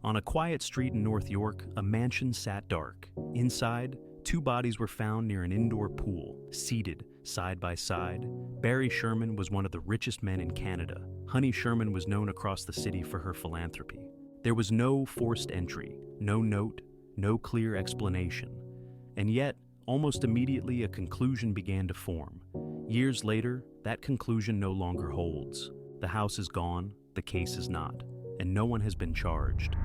On a quiet street in North York, a mansion sat dark. Inside, two bodies were found near an indoor pool, seated side by side. Barry Sherman was one of the richest men in Canada. Honey Sherman was known across the city for her philanthropy. There was no forced entry, no note, no clear explanation. And yet, almost immediately, a conclusion began to form. Years later, that conclusion no longer holds. The house is gone, the case is not, and no one has been charged.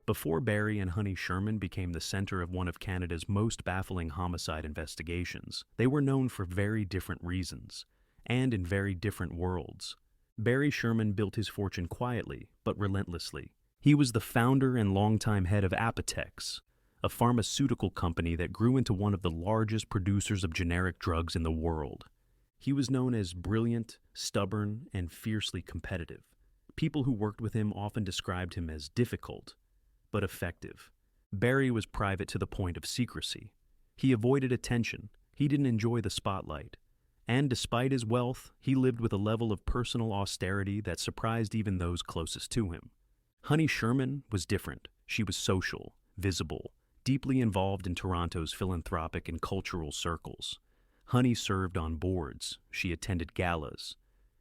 Before Barry and Honey Sherman became the center of one of Canada's most baffling homicide investigations, they were known for very different reasons, and in very different worlds. Barry Sherman built his fortune quietly, but relentlessly. He was the founder and longtime head of Apotex, a pharmaceutical company that grew into one of the largest producers of generic drugs in the world. He was known as brilliant, stubborn, and fiercely competitive. People who worked with him often described him as difficult, but effective. Barry was private to the point of secrecy. He avoided attention. He didn't enjoy the spotlight. And despite his wealth, he lived with a level of personal austerity that surprised even those closest to him. Honey Sherman was different. She was social, visible, deeply involved in Toronto's philanthropic and cultural circles. Honey served on boards. She attended galas.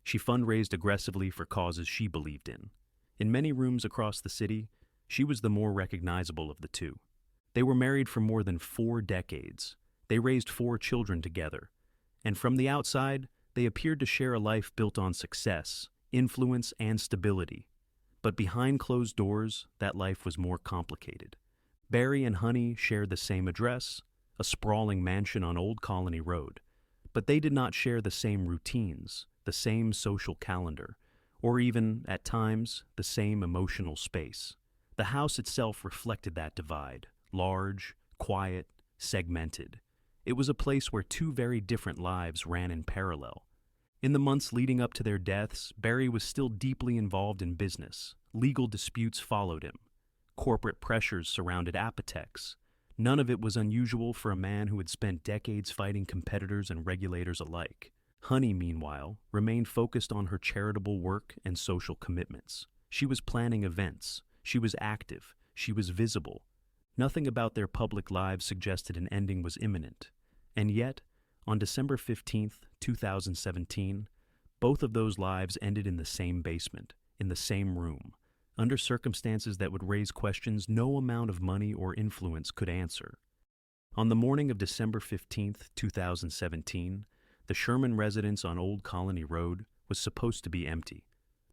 She fundraised aggressively for causes she believed in. In many rooms across the city, she was the more recognizable of the two. They were married for more than 4 decades. They raised 4 children together. And from the outside, they appeared to share a life built on success, influence, and stability. But behind closed doors, that life was more complicated. Barry and Honey shared the same address, a sprawling mansion on Old Colony Road. But they did not share the same routines, the same social calendar, or even, at times, the same emotional space. The house itself reflected that divide, large, quiet, segmented. It was a place where 2 very different lives ran in parallel. In the months leading up to their deaths, Barry was still deeply involved in business. Legal disputes followed him. Corporate pressures surrounded Apotex. None of it was unusual for a man who had spent decades fighting competitors and regulators alike. Honey, meanwhile, remained focused on her charitable work and social commitments. She was planning events. She was active. She was visible. Nothing about their public lives suggested an ending was imminent. And yet, on December 15th, 2017, both of those lives ended in the same basement, in the same room, under circumstances that would raise questions no amount of money or influence could answer. On the morning of December 15th, 2017, the Sherman residence on Old Colony Road was supposed to be empty.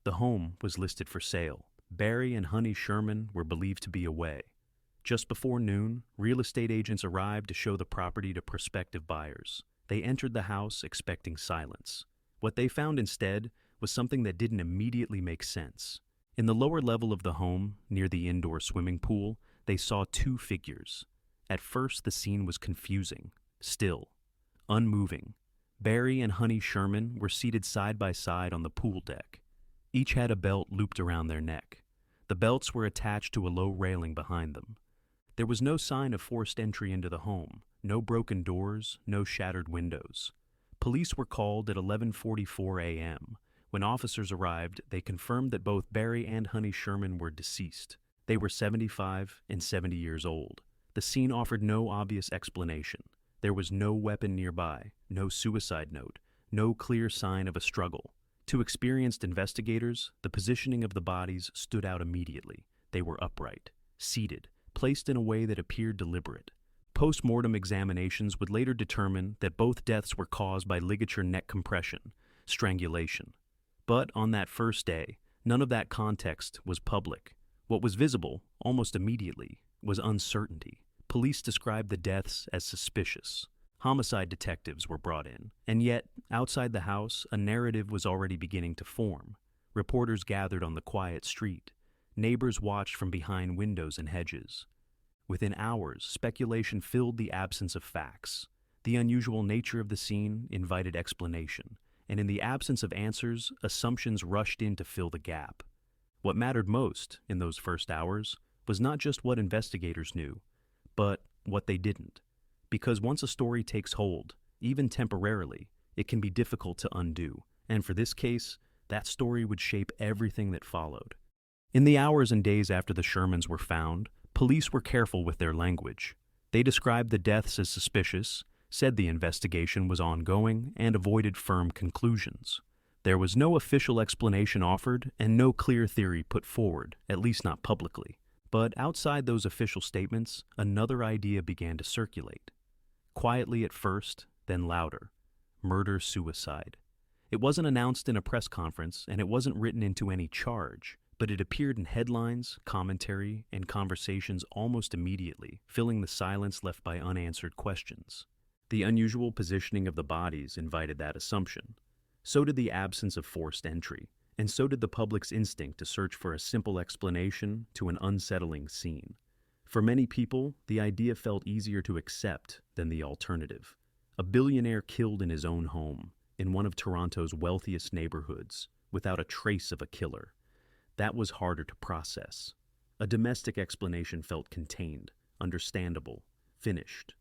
The home was listed for sale. Barry and Honey Sherman were believed to be away. Just before noon, real estate agents arrived to show the property to prospective buyers. They entered the house expecting silence. What they found instead was something that didn't immediately make sense. In the lower level of the home, near the indoor swimming pool, they saw 2 figures. At first, the scene was confusing, still, unmoving. Barry and Honey Sherman were seated side by side on the pool deck. Each had a belt looped around their neck. The belts were attached to a low railing behind them. There was no sign of forced entry into the home, no broken doors, no shattered windows. Police were called at 11:44 a.m. When officers arrived, they confirmed that both Barry and Honey Sherman were deceased. They were 75 and 70 years old. The scene offered no obvious explanation. There was no weapon nearby, no suicide note, no clear sign of a struggle. To experienced investigators, the positioning of the bodies stood out immediately. They were upright, seated, placed in a way that appeared deliberate. Post-mortem examinations would later determine that both deaths were caused by ligature neck compression, strangulation. But on that first day, none of that context was public. What was visible, almost immediately, was uncertainty. Police described the deaths as suspicious. Homicide detectives were brought in, and yet, outside the house, a narrative was already beginning to form. Reporters gathered on the quiet street. Neighbors watched from behind windows and hedges. Within hours, speculation filled the absence of facts. The unusual nature of the scene invited explanation, and in the absence of answers, assumptions rushed in to fill the gap. What mattered most, in those first hours, was not just what investigators knew, but what they didn't. Because once a story takes hold, even temporarily, it can be difficult to undo. And for this case, that story would shape everything that followed. In the hours and days after the Shermans were found, police were careful with their language. They described the deaths as suspicious, said the investigation was ongoing, and avoided firm conclusions. There was no official explanation offered and no clear theory put forward, at least not publicly. But outside those official statements, another idea began to circulate. Quietly at first, then louder. Murder-suicide. It wasn't announced in a press conference, and it wasn't written into any charge, but it appeared in headlines, commentary, and conversations almost immediately, filling the silence left by unanswered questions. The unusual positioning of the bodies invited that assumption. So did the absence of forced entry, and so did the public's instinct to search for a simple explanation to an unsettling scene. For many people, the idea felt easier to accept than the alternative. A billionaire killed in his own home, in one of Toronto's wealthiest neighborhoods, without a trace of a killer. That was harder to process. A domestic explanation felt contained, understandable, finished.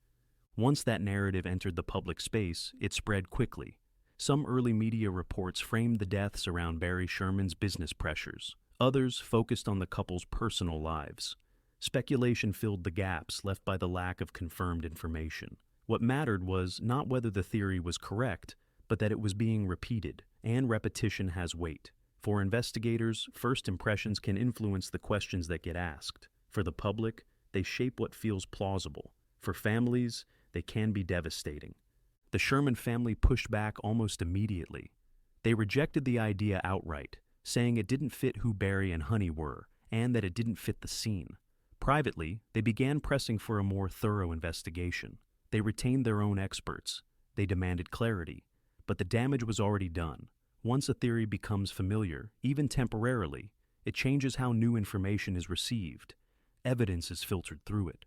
Once that narrative entered the public space, it spread quickly. Some early media reports framed the deaths around Barry Sherman's business pressures. Others focused on the couple's personal lives. Speculation filled the gaps left by the lack of confirmed information. What mattered was not whether the theory was correct, but that it was being repeated, and repetition has weight. For investigators, first impressions can influence the questions that get asked. For the public, they shape what feels plausible. For families, they can be devastating. The Sherman family pushed back almost immediately. They rejected the idea outright, saying it didn't fit who Barry and Honey were, and that it didn't fit the scene. Privately, they began pressing for a more thorough investigation. They retained their own experts. They demanded clarity. But the damage was already done. Once a theory becomes familiar, even temporarily, it changes how new information is received. Evidence is filtered through it.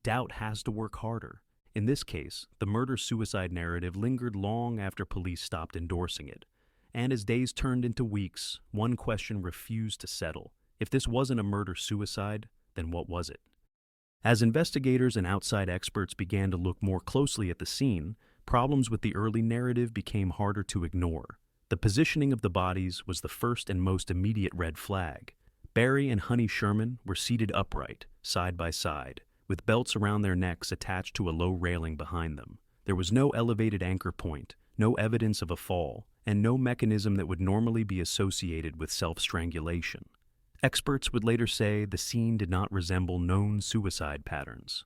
Doubt has to work harder. In this case, the murder-suicide narrative lingered long after police stopped endorsing it. And as days turned into weeks, one question refused to settle. If this wasn't a murder-suicide, then what was it? As investigators and outside experts began to look more closely at the scene, problems with the early narrative became harder to ignore. The positioning of the bodies was the first and most immediate red flag. Barry and Honey Sherman were seated upright, side by side, with belts around their necks attached to a low railing behind them. There was no elevated anchor point, no evidence of a fall, and no mechanism that would normally be associated with self-strangulation. Experts would later say the scene did not resemble known suicide patterns.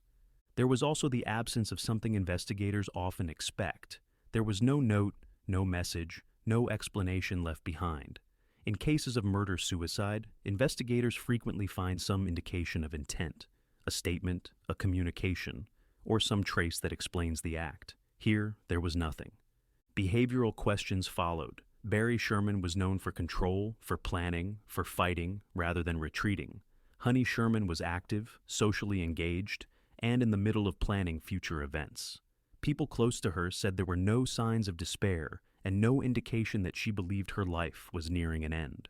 There was also the absence of something investigators often expect. There was no note, no message, no explanation left behind. In cases of murder-suicide, investigators frequently find some indication of intent, a statement, a communication, or some trace that explains the act. Here, there was nothing. Behavioral questions followed. Barry Sherman was known for control, for planning, for fighting rather than retreating. Honey Sherman was active, socially engaged, and in the middle of planning future events. People close to her said there were no signs of despair and no indication that she believed her life was nearing an end.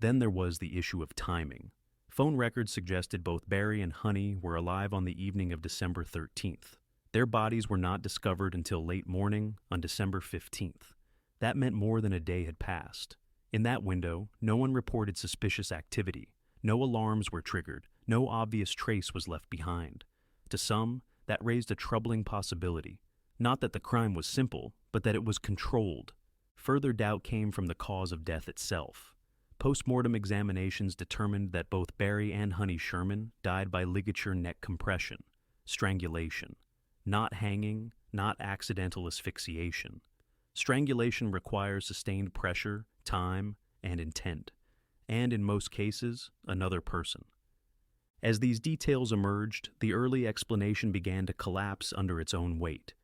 Then there was the issue of timing. Phone records suggested both Barry and Honey were alive on the evening of December 13th. Their bodies were not discovered until late morning on December 15th. That meant more than a day had passed. In that window, no one reported suspicious activity. No alarms were triggered. No obvious trace was left behind. To some, that raised a troubling possibility. Not that the crime was simple, but that it was controlled. Further doubt came from the cause of death itself. Post-mortem examinations determined that both Barry and Honey Sherman died by ligature neck compression, strangulation. Not hanging, not accidental asphyxiation. Strangulation requires sustained pressure, time, and intent, and in most cases, another person. As these details emerged, the early explanation began to collapse under its own weight.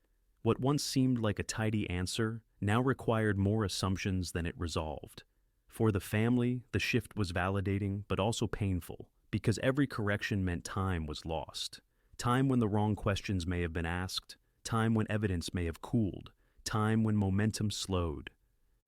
What once seemed like a tidy answer now required more assumptions than it resolved. For the family, the shift was validating but also painful, because every correction meant time was lost. Time when the wrong questions may have been asked, time when evidence may have cooled, time when momentum slowed.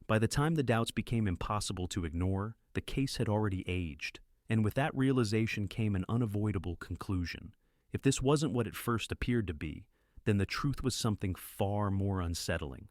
By the time the doubts became impossible to ignore, the case had already aged, and with that realization came an unavoidable conclusion. If this wasn't what it first appeared to be, then the truth was something far more unsettling.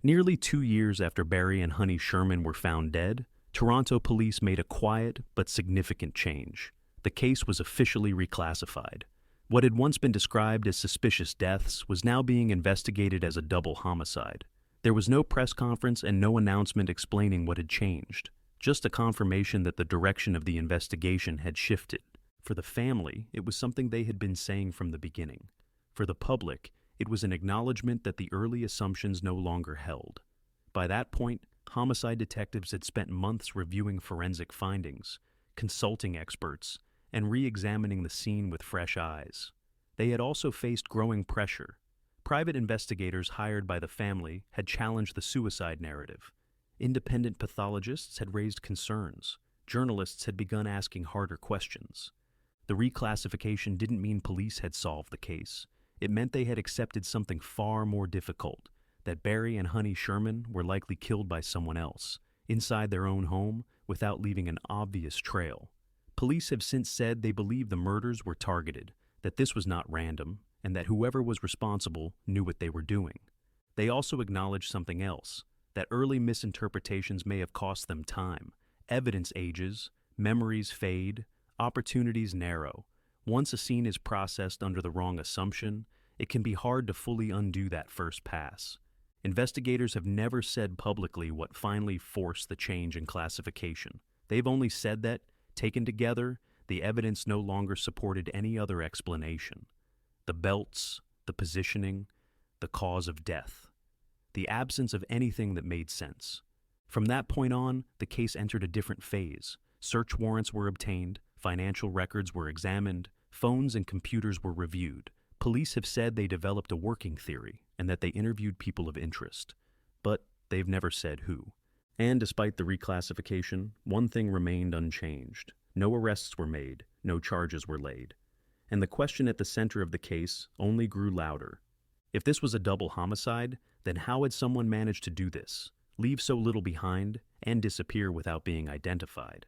Nearly 2 years after Barry and Honey Sherman were found dead, Toronto police made a quiet but significant change. The case was officially reclassified. What had once been described as suspicious deaths was now being investigated as a double homicide. There was no press conference and no announcement explaining what had changed, just a confirmation that the direction of the investigation had shifted. For the family, it was something they had been saying from the beginning. For the public, it was an acknowledgement that the early assumptions no longer held. By that point, homicide detectives had spent months reviewing forensic findings, consulting experts, and re-examining the scene with fresh eyes. They had also faced growing pressure. Private investigators hired by the family had challenged the suicide narrative. Independent pathologists had raised concerns. Journalists had begun asking harder questions. The reclassification didn't mean police had solved the case. It meant they had accepted something far more difficult, that Barry and Honey Sherman were likely killed by someone else, inside their own home, without leaving an obvious trail. Police have since said they believe the murders were targeted, that this was not random, and that whoever was responsible knew what they were doing. They also acknowledged something else, that early misinterpretations may have cost them time. Evidence ages, memories fade, opportunities narrow. Once a scene is processed under the wrong assumption, it can be hard to fully undo that first pass. Investigators have never said publicly what finally forced the change in classification. They've only said that, taken together, the evidence no longer supported any other explanation. The belts, the positioning, the cause of death. The absence of anything that made sense. From that point on, the case entered a different phase. Search warrants were obtained, financial records were examined, phones and computers were reviewed. Police have said they developed a working theory and that they interviewed people of interest, but they've never said who. And despite the reclassification, one thing remained unchanged. No arrests were made, no charges were laid. And the question at the center of the case only grew louder. If this was a double homicide, then how had someone managed to do this, leave so little behind, and disappear without being identified?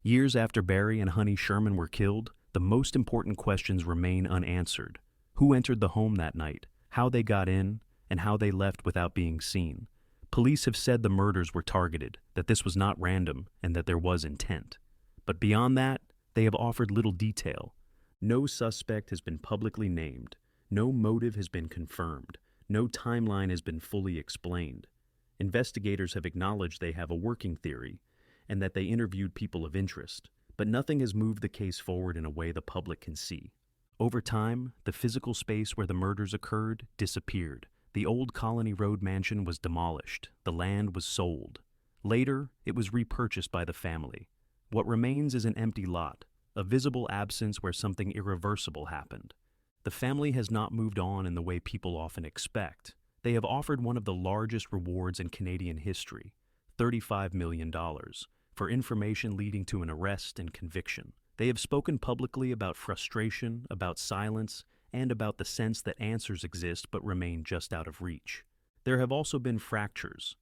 Years after Barry and Honey Sherman were killed, the most important questions remain unanswered. Who entered the home that night, how they got in, and how they left without being seen? Police have said the murders were targeted, that this was not random, and that there was intent. But beyond that, they have offered little detail. No suspect has been publicly named. No motive has been confirmed. No timeline has been fully explained. Investigators have acknowledged they have a working theory and that they interviewed people of interest, but nothing has moved the case forward in a way the public can see. Over time, the physical space where the murders occurred disappeared. The old Colony Road mansion was demolished. The land was sold. Later, it was repurchased by the family. What remains is an empty lot, a visible absence where something irreversible happened. The family has not moved on in the way people often expect. They have offered one of the largest rewards in Canadian history, $35 million, for information leading to an arrest and conviction. They have spoken publicly about frustration, about silence, and about the sense that answers exist but remain just out of reach. There have also been fractures.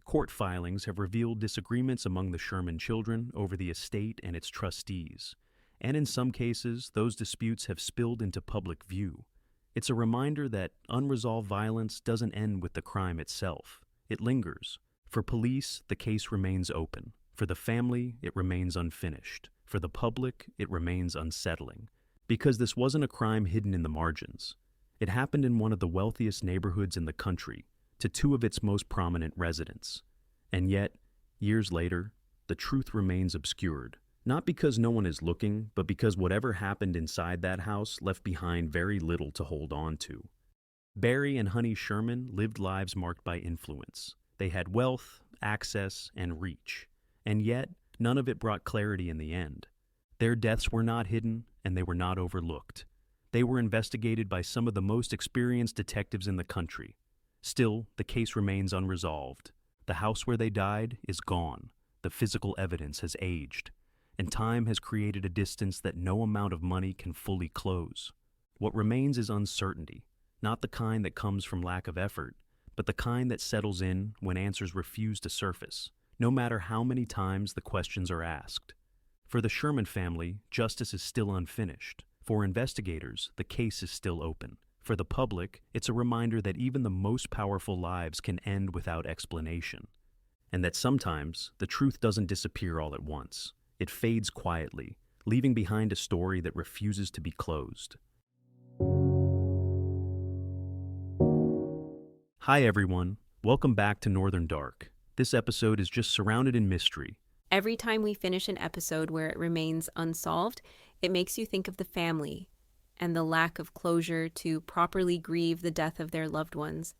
Court filings have revealed disagreements among the Sherman children over the estate and its trustees, and in some cases, those disputes have spilled into public view. It's a reminder that unresolved violence doesn't end with the crime itself. It lingers. For police, the case remains open. For the family, it remains unfinished. For the public, it remains unsettling. Because this wasn't a crime hidden in the margins. It happened in one of the wealthiest neighborhoods in the country, to two of its most prominent residents. And yet, years later, the truth remains obscured. Not because no one is looking, but because whatever happened inside that house left behind very little to hold on to. Barry and Honey Sherman lived lives marked by influence. They had wealth, access, and reach. And yet, none of it brought clarity in the end. Their deaths were not hidden, and they were not overlooked. They were investigated by some of the most experienced detectives in the country. Still, the case remains unresolved. The house where they died is gone. The physical evidence has aged. And time has created a distance that no amount of money can fully close. What remains is uncertainty, not the kind that comes from lack of effort, but the kind that settles in when answers refuse to surface, no matter how many times the questions are asked. For the Sherman family, justice is still unfinished. For investigators, the case is still open. For the public, it's a reminder that even the most powerful lives can end without explanation, and that sometimes the truth doesn't disappear all at once. It fades quietly, leaving behind a story that refuses to be closed. Hi everyone, welcome back to Northern Dark. This episode is just surrounded in mystery. Every time we finish an episode where it remains unsolved, it makes you think of the family and the lack of closure to properly grieve the death of their loved ones.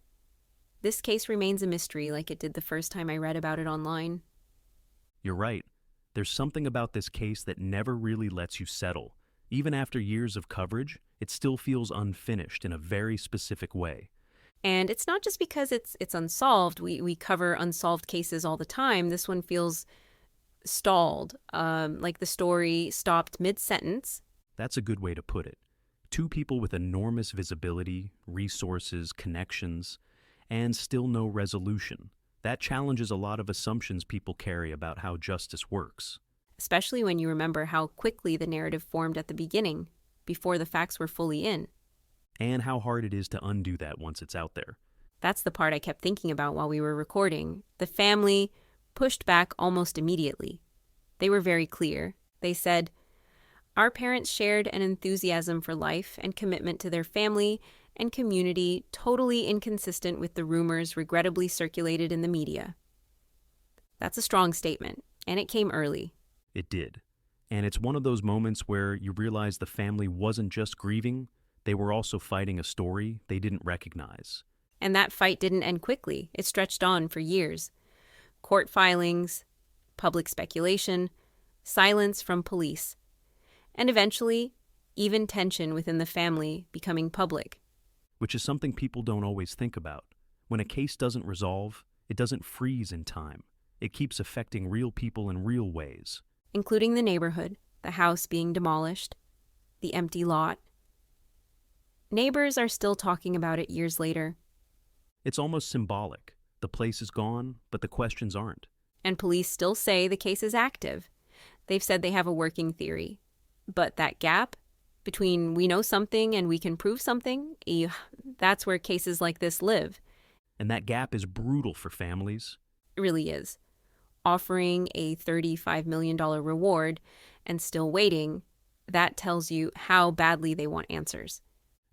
This case remains a mystery like it did the first time I read about it online. You're right. There's something about this case that never really lets you settle. Even after years of coverage, it still feels unfinished in a very specific way. And it's not just because it's unsolved. We cover unsolved cases all the time. This one feels stalled, like the story stopped mid-sentence. That's a good way to put it. Two people with enormous visibility, resources, connections, and still no resolution. That challenges a lot of assumptions people carry about how justice works. Especially when you remember how quickly the narrative formed at the beginning, before the facts were fully in. And how hard it is to undo that once it's out there. That's the part I kept thinking about while we were recording. The family pushed back almost immediately. They were very clear. They said, "Our parents shared an enthusiasm for life and commitment to their family and community totally inconsistent with the rumors regrettably circulated in the media." That's a strong statement, and it came early. It did. And it's one of those moments where you realize the family wasn't just grieving, they were also fighting a story they didn't recognize. And that fight didn't end quickly. It stretched on for years. Court filings, public speculation, silence from police, and eventually, even tension within the family becoming public. Which is something people don't always think about. When a case doesn't resolve, it doesn't freeze in time. It keeps affecting real people in real ways. Including the neighborhood, the house being demolished, the empty lot. Neighbors are still talking about it years later. It's almost symbolic. The place is gone, but the questions aren't. And police still say the case is active. They've said they have a working theory. But that gap between we know something and we can prove something, that's where cases like this live. And that gap is brutal for families. It really is. Offering a $35 million reward and still waiting, that tells you how badly they want answers.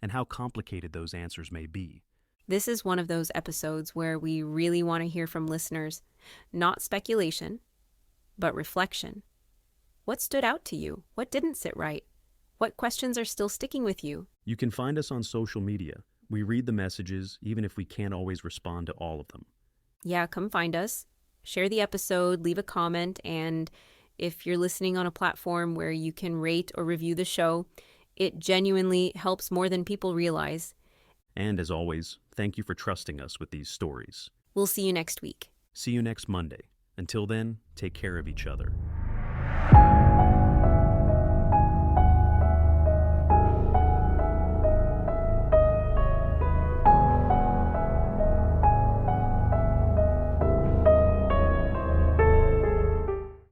And how complicated those answers may be. This is one of those episodes where we really want to hear from listeners, not speculation, but reflection. What stood out to you? What didn't sit right? What questions are still sticking with you? You can find us on social media. We read the messages, even if we can't always respond to all of them. Yeah, come find us. Share the episode, leave a comment, and if you're listening on a platform where you can rate or review the show, it genuinely helps more than people realize. And as always, thank you for trusting us with these stories. We'll see you next week. See you next Monday. Until then, take care of each other.